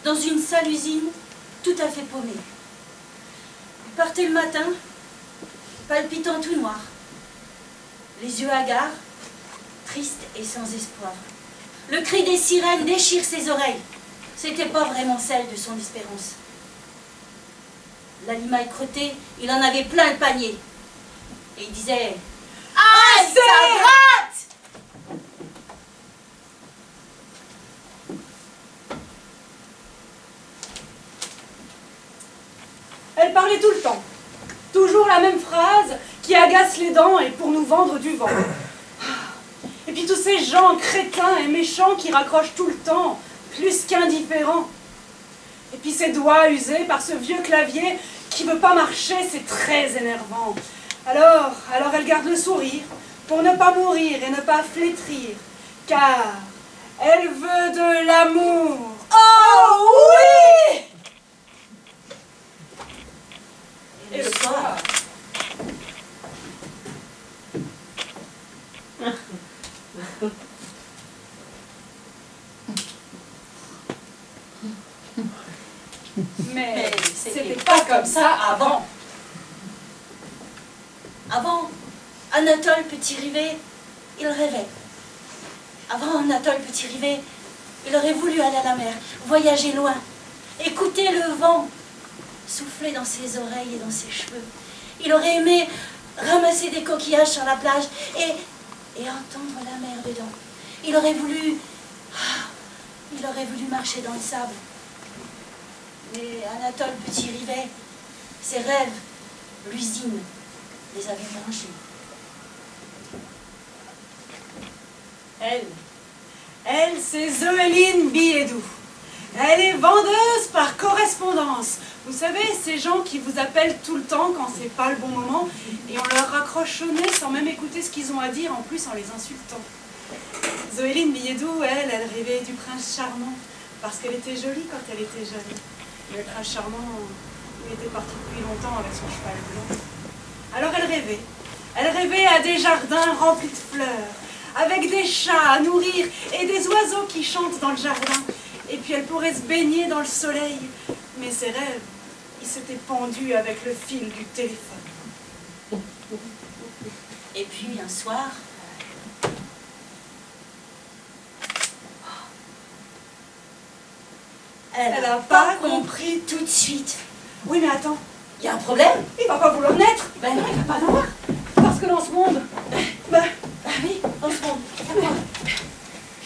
dans une sale usine, tout à fait paumée. Il partait le matin, palpitant tout noir, les yeux hagards, triste et sans espoir. Le cri des sirènes déchire ses oreilles. C'était pas vraiment celle de son espérance. La limaille crottée, il en avait plein le panier. Et il disait « Ah, ça gratte !» Elle parlait tout le temps. Toujours la même phrase qui agace les dents et pour nous vendre du vent. Et puis tous ces gens crétins et méchants qui raccrochent tout le temps, plus qu'indifférents. Et puis ces doigts usés par ce vieux clavier qui veut pas marcher, c'est très énervant. Alors elle garde le sourire pour ne pas mourir et ne pas flétrir, car elle veut de l'amour. Oh oui! Et le soir, Mais c'était pas comme ça avant. Avant, Anatole Petit-Rivet, il rêvait. Avant Anatole Petit-Rivet, il aurait voulu aller à la mer, voyager loin, écouter le vent souffler dans ses oreilles et dans ses cheveux. Il aurait aimé ramasser des coquillages sur la plage et entendre la mer dedans. Il aurait voulu marcher dans le sable. Mais Anatole Petit-Rivet, ses rêves, l'usine, les avait branchés. Elle, c'est Zoéline Biédou. Elle est vendeuse par correspondance. Vous savez, ces gens qui vous appellent tout le temps quand c'est pas le bon moment et on leur raccroche au nez sans même écouter ce qu'ils ont à dire, en plus en les insultant. Zoéline Biédou, elle rêvait du prince charmant parce qu'elle était jolie quand elle était jeune. Mais le prince charmant, il était parti depuis longtemps avec son cheval blanc. Alors elle rêvait à des jardins remplis de fleurs, avec des chats à nourrir et des oiseaux qui chantent dans le jardin. Et puis elle pourrait se baigner dans le soleil. Mais ses rêves, ils s'étaient pendus avec le fil du téléphone. Et puis un soir, elle n'a pas compris tout de suite. Oui, mais attends, Il y a un problème? il va pas vouloir naître. Ben non, il va pas en avoir. Parce que dans ce monde, Ah oui, dans ce monde,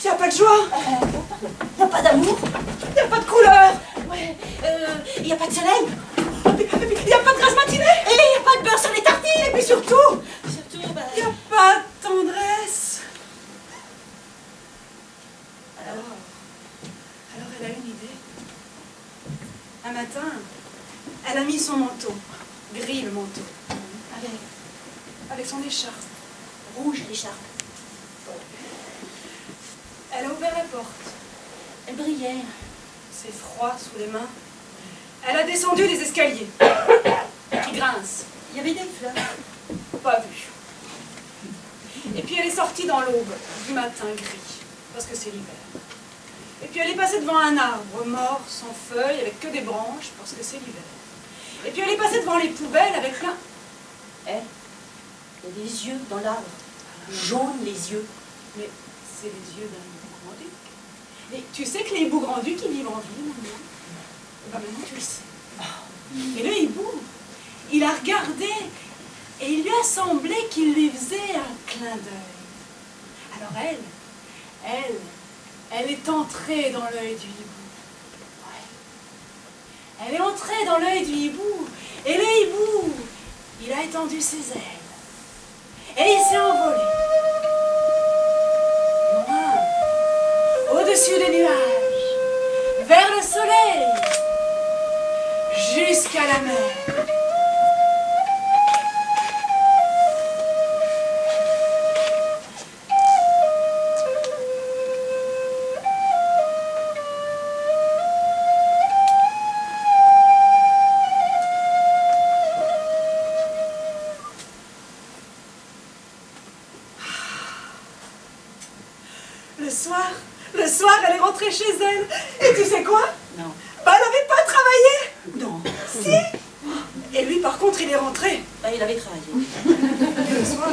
il n'y a pas de joie, il n'y a pas d'amour, il n'y a pas de couleur, ouais, il n'y a pas de soleil, il n'y a pas de grasse matinée, et il n'y a pas de beurre sur les tartines, et puis surtout, ben, il n'y a pas de tendresse. Alors elle a une idée. Un matin, elle a mis son manteau, gris le manteau, avec son écharpe. rouge l'écharpe. Elle a ouvert la porte. Elle brillait. C'est froid sous les mains. Elle a descendu les escaliers qui grincent. Il y avait des fleurs. Pas vu. Et puis elle est sortie dans l'aube du matin gris, parce que c'est l'hiver. Et puis elle est passée devant un arbre mort, sans feuilles, avec que des branches, parce que c'est l'hiver. Et puis elle est passée devant les poubelles avec plein... Il y a des yeux dans l'arbre. Jaunes les yeux. Mais c'est les yeux d'un hibou-grand-duc. Et tu sais que les hiboux-grands-ducs, ils vivent en ville, maintenant. Ben maintenant tu le sais. Et le hibou, il a regardé et il lui a semblé qu'il lui faisait un clin d'œil. Alors elle est entrée dans l'œil du hibou. Ouais. Elle est entrée dans l'œil du hibou. Et le hibou, il a étendu ses ailes. Et il s'est envolé. Loin, au-dessus des nuages, vers le soleil, jusqu'à la mer. Le soir, elle est rentrée chez elle. Et tu sais quoi? Non. si. Et lui, par contre, il est rentré. Ah, il avait travaillé. Et le soir...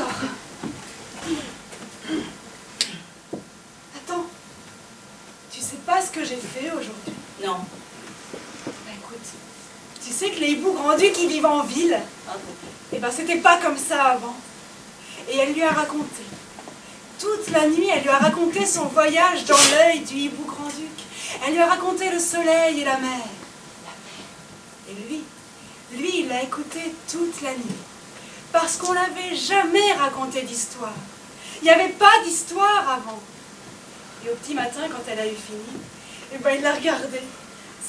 Attends. Tu sais pas ce que j'ai fait aujourd'hui? Non. Bah écoute, tu sais que les hiboux grandus qui vivent en ville, Ah bon. eh ben c'était pas comme ça avant. Et elle lui a raconté. Toute la nuit, elle lui a raconté son voyage dans l'œil du hibou grand-duc. Elle lui a raconté le soleil et la mer. Et lui, il l'a écouté toute la nuit. Parce qu'on n'avait jamais raconté d'histoire. Il n'y avait pas d'histoire avant. Et au petit matin, quand elle a eu fini, eh ben il l'a regardé.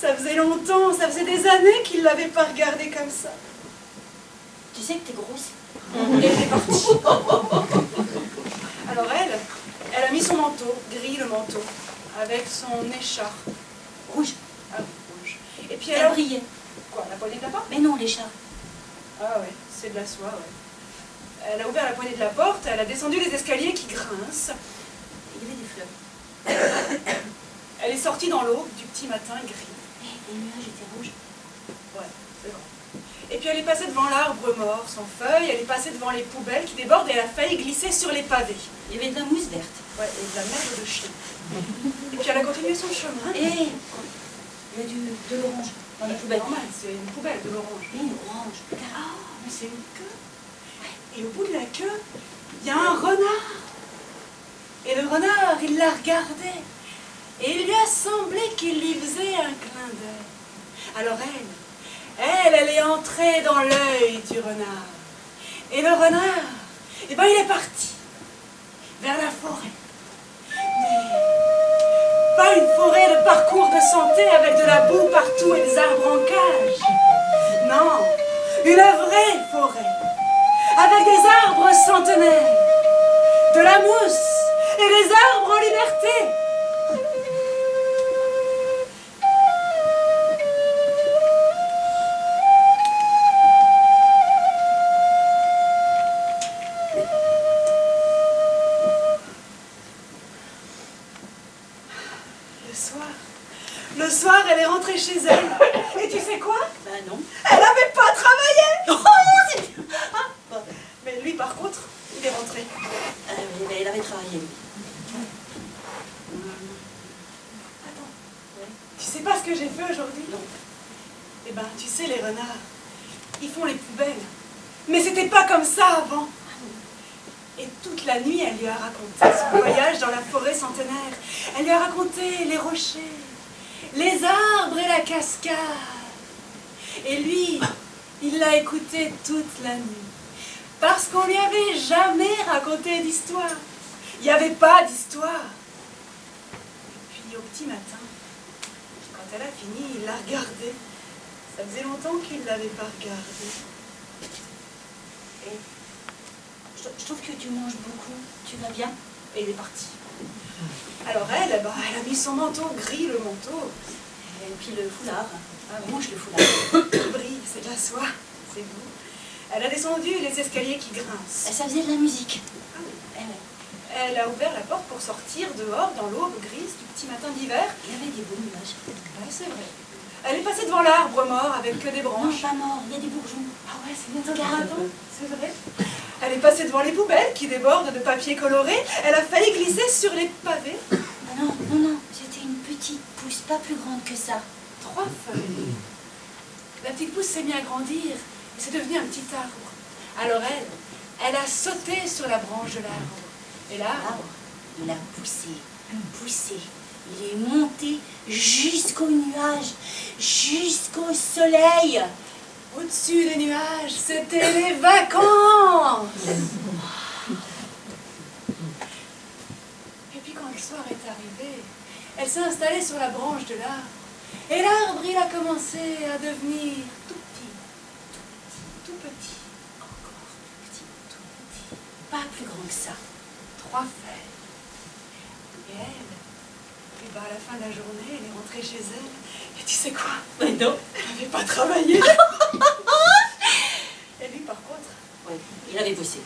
Ça faisait longtemps, ça faisait des années qu'il ne l'avait pas regardé comme ça. Tu sais que t'es grosse. Et elle est partie. Alors elle a mis son manteau, gris le manteau, avec son écharpe. Rouge. Ah oui, rouge. Et puis Elle elle a... brillait. Quoi, la poignée de la porte? Mais non, l'écharpe. Ah ouais, c'est de la soie, ouais. Elle a ouvert la poignée de la porte, elle a descendu les escaliers qui grincent. Il y avait des fleurs. Elle est sortie dans l'aube du petit matin gris. Et les nuages étaient rouges. Ouais, c'est vrai. Et puis elle est passée devant l'arbre mort, sans feuilles, elle est passée devant les poubelles qui débordent et elle a failli glisser sur les pavés. Il y avait de la mousse verte. Ouais, et de la merde de chien. Et puis elle a continué son chemin. Et il y a de l'orange dans les poubelles. Normal, c'est une poubelle de l'orange. Et une orange. Ah, mais c'est une queue. Et au bout de la queue, il y a un renard. Et le renard, il l'a regardé. Et il lui a semblé qu'il lui faisait un clin d'œil. Alors elle est entrée dans l'œil du renard. Et le renard, eh ben il est parti vers la forêt. Mais pas une forêt de parcours de santé avec de la boue partout et des arbres en cage. Non, une vraie forêt avec des arbres centenaires, de la mousse et des arbres en liberté. Le soir, elle est rentrée chez elle. Et tu sais quoi? Ben non. Elle n'avait pas travaillé. Oh, c'est bien. Ah, bon. Mais lui, par contre, il est rentré. Oui, mais il avait travaillé. Attends. Ouais. Tu sais pas ce que j'ai fait aujourd'hui? Non. Eh ben, tu sais, les renards, ils font les poubelles. Mais c'était pas comme ça avant. Et toute la nuit, elle lui a raconté son voyage dans la forêt centenaire. Elle lui a raconté les rochers, les arbres et la cascade. Et lui, il l'a écouté toute la nuit. Parce qu'on lui avait jamais raconté d'histoire. Il n'y avait pas d'histoire. Et puis au petit matin, quand elle a fini, il l'a regardée. Ça faisait longtemps qu'il ne l'avait pas regardée. Et je trouve que tu manges beaucoup. Tu vas bien? Et il est parti. Alors elle, bah, elle a mis son manteau gris, le manteau. Et puis le foulard. Ah oui. Rouge, le foulard. Il brille, c'est de la soie, c'est beau. Elle a descendu les escaliers qui grincent. Et ça faisait de la musique. Ah oui. Eh ouais. Elle a ouvert la porte pour sortir dehors dans l'aube grise du petit matin d'hiver. Il y avait des beaux nuages. Ouais, c'est vrai. Elle est passée devant l'arbre mort avec que des Non, branches. pas mort. Il y a des bourgeons. Ah ouais, c'est bientôt le Regarde. printemps, c'est vrai. Elle est passée devant les poubelles qui débordent de papier coloré. Elle a failli glisser sur les pavés. Ah non, non, non. C'était une petite pousse, pas plus grande que ça. 3 feuilles. La petite pousse s'est mise à grandir et c'est devenu un petit arbre. Alors elle a sauté sur la branche de l'arbre. Et l'arbre, L'arbre, il a poussé, poussé. Il est monté jusqu'aux nuages, jusqu'au soleil. au-dessus des nuages, c'était les vacances. Et puis quand le soir est arrivé, elle s'est installée sur la branche de l'arbre. Et l'arbre, il a commencé à devenir tout petit, tout petit, encore tout petit, tout petit. Pas plus grand que ça. 3 feuilles. Et elle, et ben à la fin de la journée, elle est rentrée chez elle. Et tu sais quoi? Mais non. Elle n'avait pas travaillé. Et lui, par contre, Oui, il avait bossé. ouais.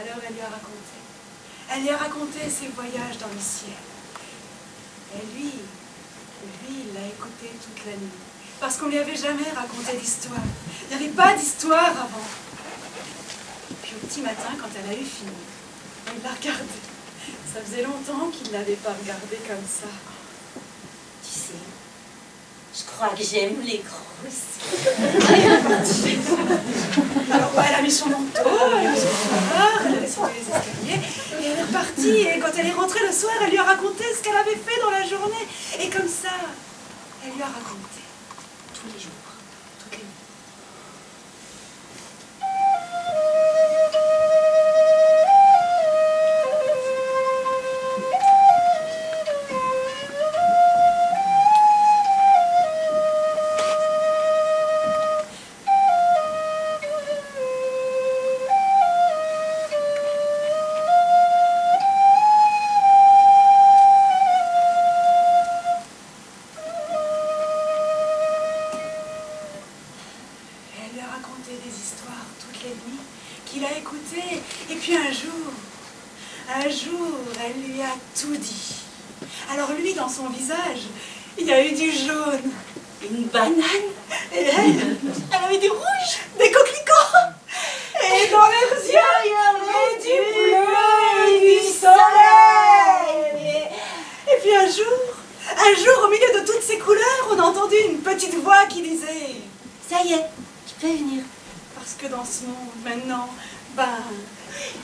Alors elle lui a raconté. Elle lui a raconté ses voyages dans le ciel. Et lui, il l'a écouté toute la nuit. Parce qu'on lui avait jamais raconté d'histoire. Il n'y avait pas d'histoire avant. Puis au petit matin, quand elle a eu fini, il l'a regardée. Ça faisait longtemps qu'il ne l'avait pas regardée comme ça. Tu sais, je crois que j'aime les grosses. Alors elle a mis son manteau, elle a mis son foulard, elle a descendu les escaliers, et elle est repartie. Et quand elle est rentrée le soir, elle lui a raconté ce qu'elle avait fait dans la journée. Et comme ça, elle lui a raconté. Tous les jours, toutes les nuits. Elle lui a raconté des histoires toutes les nuits qu'il a écoutées. Et puis un jour, elle lui a tout dit. Alors lui, dans son visage, il y a eu du jaune. Une banane. Et elle avait du rouge, des coquelicots. Et dans leurs yeux, il y avait du bleu et du soleil. Et puis un jour, au milieu de toutes ces couleurs, on a entendu une petite voix qui disait... Ça y est, tu peux venir. Parce que dans ce monde, maintenant,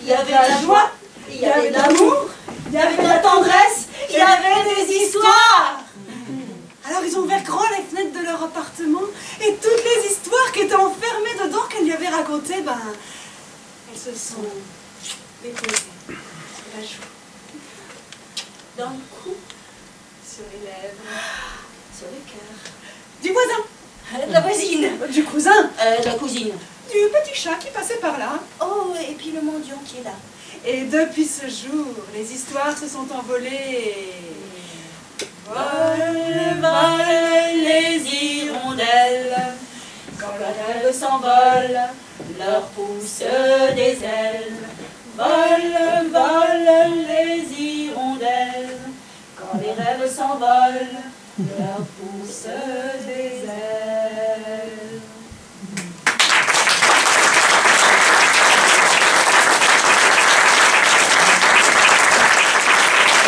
Il y avait de la joie, il y avait de l'amour, il y avait de la tendresse, il y avait des histoires. Alors ils ont ouvert grand les fenêtres de leur appartement et toutes les histoires qui étaient enfermées dedans qu'elle lui avait racontées, elles se sont déposées sur la joue, Dans le cou, sur les lèvres, sur le cœur. du voisin, De la voisine. du cousin, De la cousine. du petit chat qui passait par là. Oh, et puis le mendiant qui est là. Et depuis ce jour, les histoires se sont envolées. Volent, volent les hirondelles. Quand leurs rêves s'envolent, leur poussent des ailes. Volent, volent les hirondelles. Quand les rêves s'envolent, leur poussent des ailes.